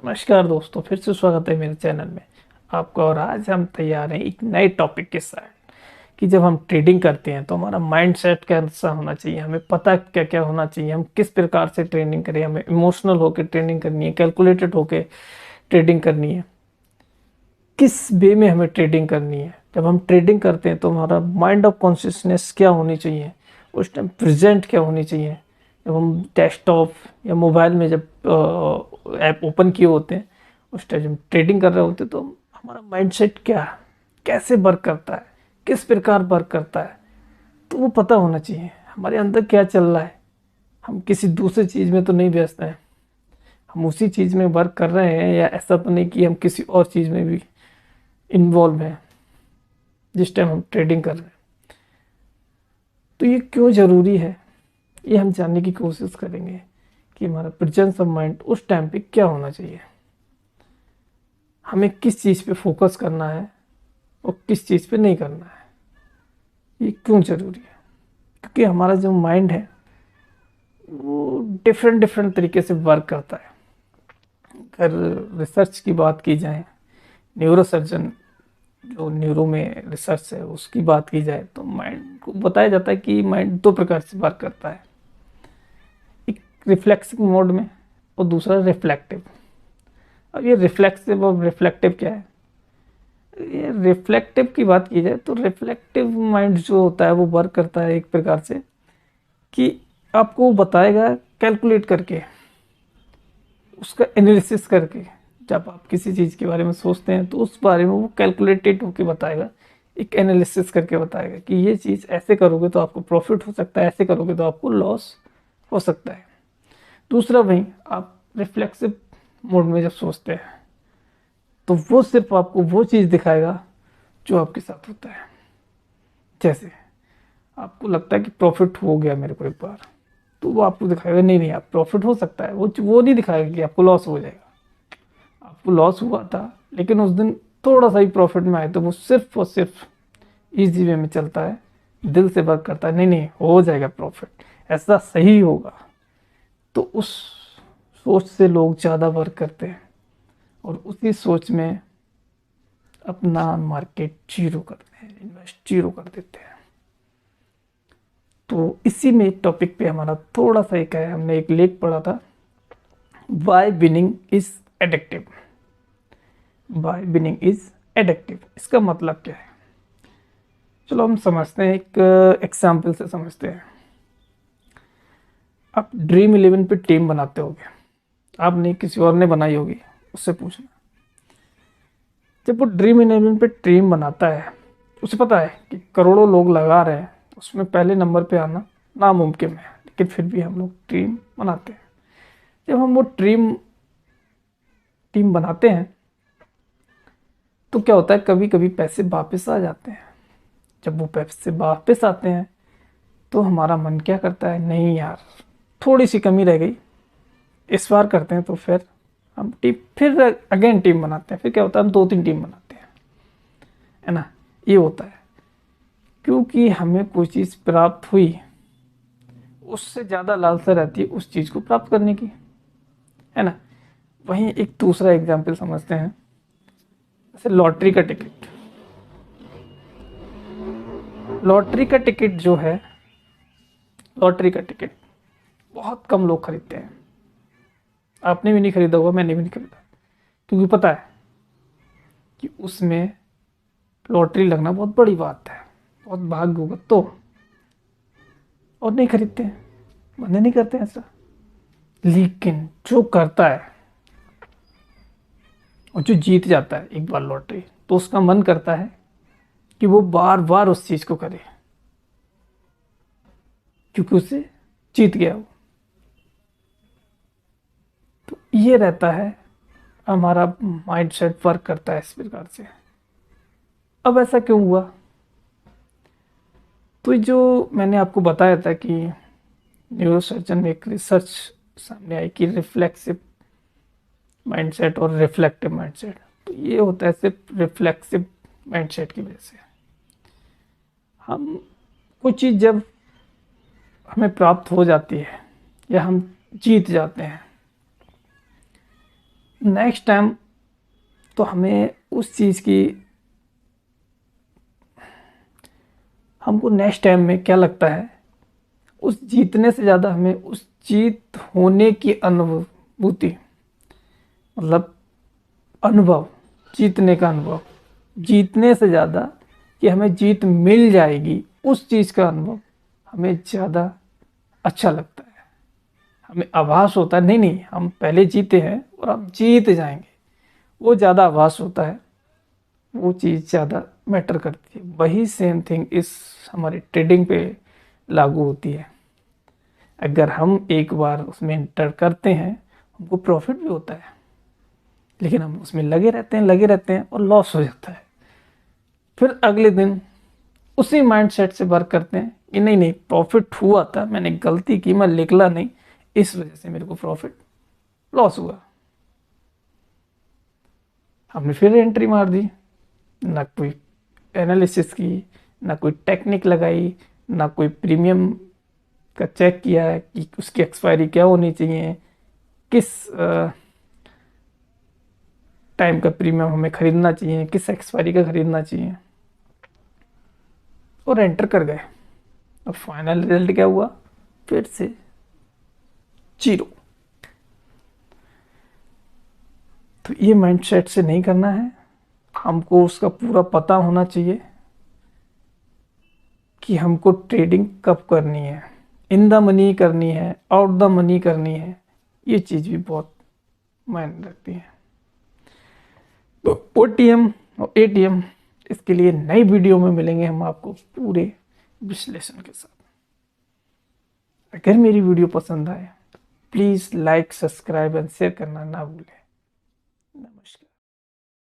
नमस्कार दोस्तों, फिर से स्वागत है मेरे चैनल में आपका। और आज हम तैयार हैं एक नए टॉपिक के साथ कि जब हम ट्रेडिंग करते हैं तो हमारा माइंडसेट कैसा होना चाहिए, हमें पता क्या क्या होना चाहिए, हम किस प्रकार से ट्रेडिंग करें, हमें इमोशनल होकर ट्रेडिंग करनी है, कैलकुलेटेड होकर ट्रेडिंग करनी है, किस वे में हमें ट्रेडिंग करनी है। जब हम ट्रेडिंग करते हैं तो हमारा माइंड ऑफ कॉन्शियसनेस क्या होनी चाहिए, उस टाइम प्रेजेंट क्या होनी चाहिए। जब हम डेस्कटॉप या मोबाइल में जब ऐप ओपन किए होते हैं, उस टाइम जब ट्रेडिंग कर रहे होते हैं तो हमारा माइंडसेट क्या है, कैसे वर्क करता है, किस प्रकार वर्क करता है, तो वो पता होना चाहिए हमारे अंदर क्या चल रहा है। हम किसी दूसरी चीज़ में तो नहीं व्यस्त हैं, हम उसी चीज़ में वर्क कर रहे हैं, या ऐसा तो नहीं कि हम किसी और चीज़ में भी इन्वॉल्व हैं जिस टाइम हम ट्रेडिंग कर रहे हैं। तो ये क्यों ज़रूरी है, ये हम जानने की कोशिश करेंगे कि हमारा प्रेजेंस ऑफ माइंड उस टाइम पे क्या होना चाहिए, हमें किस चीज़ पे फोकस करना है और किस चीज़ पे नहीं करना है। ये क्यों ज़रूरी है? क्योंकि हमारा जो माइंड है वो डिफरेंट डिफरेंट तरीके से वर्क करता है। अगर रिसर्च की बात की जाए, न्यूरो सर्जन जो न्यूरो में रिसर्च है उसकी बात की जाए, तो माइंड को बताया जाता है कि माइंड दो प्रकार से वर्क करता है, एक रिफ्लेक्सिव मोड में और दूसरा रिफ्लेक्टिव। अब ये रिफ्लेक्सिव और रिफ्लेक्टिव क्या है? ये रिफ्लेक्टिव की बात की जाए तो रिफ्लेक्टिव माइंड जो होता है वो वर्क करता है एक प्रकार से कि आपको बताएगा कैलकुलेट करके, उसका एनालिसिस करके। जब आप किसी चीज़ के बारे में सोचते हैं तो उस बारे में वो कैलकुलेटेड होके बताएगा, एक एनालिसिस करके बताएगा कि ये चीज़ ऐसे करोगे तो आपको प्रॉफिट हो सकता है, ऐसे करोगे तो आपको लॉस हो सकता है। दूसरा वहीं आप रिफ्लेक्सिव मोड में जब सोचते हैं तो वो सिर्फ आपको वो चीज़ दिखाएगा जो आपके साथ होता है। जैसे आपको लगता है कि प्रॉफिट हो गया मेरे को एक बार, तो वो आपको दिखाएगा नहीं नहीं आप प्रॉफिट हो सकता है, वो नहीं दिखाएगा कि आपको लॉस हो जाएगा। आपको लॉस हुआ था लेकिन उस दिन थोड़ा सा ही प्रॉफिट में आए, तो वो सिर्फ और सिर्फ इजी वे में चलता है, दिल से वर्क करता है, नहीं नहीं हो जाएगा प्रॉफिट, ऐसा सही होगा। तो उस सोच से लोग ज़्यादा वर्क करते हैं और उसी सोच में अपना मार्केट जीरो करते हैं, इन्वेस्ट जीरो कर देते हैं। तो इसी में एक टॉपिक पे हमारा थोड़ा सा एक है, हमने एक लेख पढ़ा था, why winning is addictive. Why winning is addictive, इसका मतलब क्या है? चलो हम समझते हैं, एक एग्जाम्पल से समझते हैं। आप ड्रीम इलेवन पे टीम बनाते होगे, आप नहीं किसी और ने बनाई होगी, उससे पूछना। जब वो ड्रीम इलेवन पे टीम बनाता है, उसे पता है कि करोड़ों लोग लगा रहे हैं, उसमें पहले नंबर पे आना नामुमकिन है, लेकिन फिर भी हम लोग टीम बनाते हैं। जब हम वो टीम बनाते हैं तो क्या होता है, कभी कभी पैसे वापस आ जाते हैं। जब वो पैसे वापस आते हैं तो हमारा मन क्या करता है, नहीं यार थोड़ी सी कमी रह गई, इस बार करते हैं। तो फिर हम टीम, फिर अगेन टीम बनाते हैं। फिर क्या होता है, हम दो तीन टीम बनाते हैं, है ना। ये होता है क्योंकि हमें कोई चीज़ प्राप्त हुई, उससे ज़्यादा लालसा रहती है उस चीज़ को प्राप्त करने की, है ना। वहीं एक दूसरा एग्जाम्पल समझते हैं, जैसे लॉटरी का टिकट। लॉटरी का टिकट जो है, लॉटरी का टिकट बहुत कम लोग खरीदते हैं। आपने भी नहीं खरीदा होगा, मैंने भी नहीं खरीदा, क्योंकि पता है कि उसमें लॉटरी लगना बहुत बड़ी बात है, बहुत भाग्य होगा तो। और नहीं खरीदते हैं, मना नहीं करते हैं ऐसा। लेकिन जो करता है और जो जीत जाता है एक बार लॉटरी, तो उसका मन करता है कि वो बार बार उस चीज़ को करे, क्योंकि उसे जीत गया वो। तो ये रहता है, हमारा माइंड सेट वर्क करता है इस प्रकार से। अब ऐसा क्यों हुआ? तो जो मैंने आपको बताया था कि न्यूरोसर्जन में एक रिसर्च सामने आई कि रिफ्लेक्सिव माइंडसेट और रिफ्लेक्टिव माइंडसेट, तो ये होता है सिर्फ रिफ्लेक्सिव माइंडसेट की वजह से। हम कुछ चीज़ जब हमें प्राप्त हो जाती है या हम जीत जाते हैं, नेक्स्ट टाइम तो हमें उस चीज़ की, हमको नेक्स्ट टाइम में क्या लगता है, उस जीतने से ज़्यादा हमें उस जीत होने की अनुभूति, मतलब अनुभव, जीतने का अनुभव, जीतने से ज़्यादा कि हमें जीत मिल जाएगी उस चीज़ का अनुभव हमें ज़्यादा अच्छा लगता है। हमें आभास होता है नहीं नहीं हम पहले जीते हैं और हम जीत जाएंगे, वो ज़्यादा आभास होता है, वो चीज़ ज़्यादा मैटर करती है। वही सेम थिंग इस हमारी ट्रेडिंग पे लागू होती है। अगर हम एक बार उसमें एंटर करते हैं हमको प्रॉफिट भी होता है, लेकिन हम उसमें लगे रहते हैं और लॉस हो जाता है। फिर अगले दिन उसी माइंडसेट से वर्क करते हैं कि नहीं नहीं प्रॉफिट हुआ था, मैंने गलती की, मैं निकला नहीं, इस वजह से मेरे को प्रॉफिट लॉस हुआ। हमने फिर एंट्री मार दी, ना कोई एनालिसिस की, ना कोई टेक्निक लगाई, ना कोई प्रीमियम का चेक किया है कि उसकी एक्सपायरी क्या होनी चाहिए, किस टाइम का प्रीमियम हमें खरीदना चाहिए, किस एक्सपायरी का खरीदना चाहिए, और एंटर कर गए। अब फाइनल रिजल्ट क्या हुआ, फिर से जीरो। तो ये माइंडसेट से नहीं करना है, हमको उसका पूरा पता होना चाहिए कि हमको ट्रेडिंग कब करनी है, इन द मनी करनी है, आउट द मनी करनी है, ये चीज़ भी बहुत मायने रखती है। तो ओटीएम और एटीएम, इसके लिए नई वीडियो में मिलेंगे हम आपको पूरे विश्लेषण के साथ। अगर मेरी वीडियो पसंद आए please like, subscribe and share करना ना भूलें।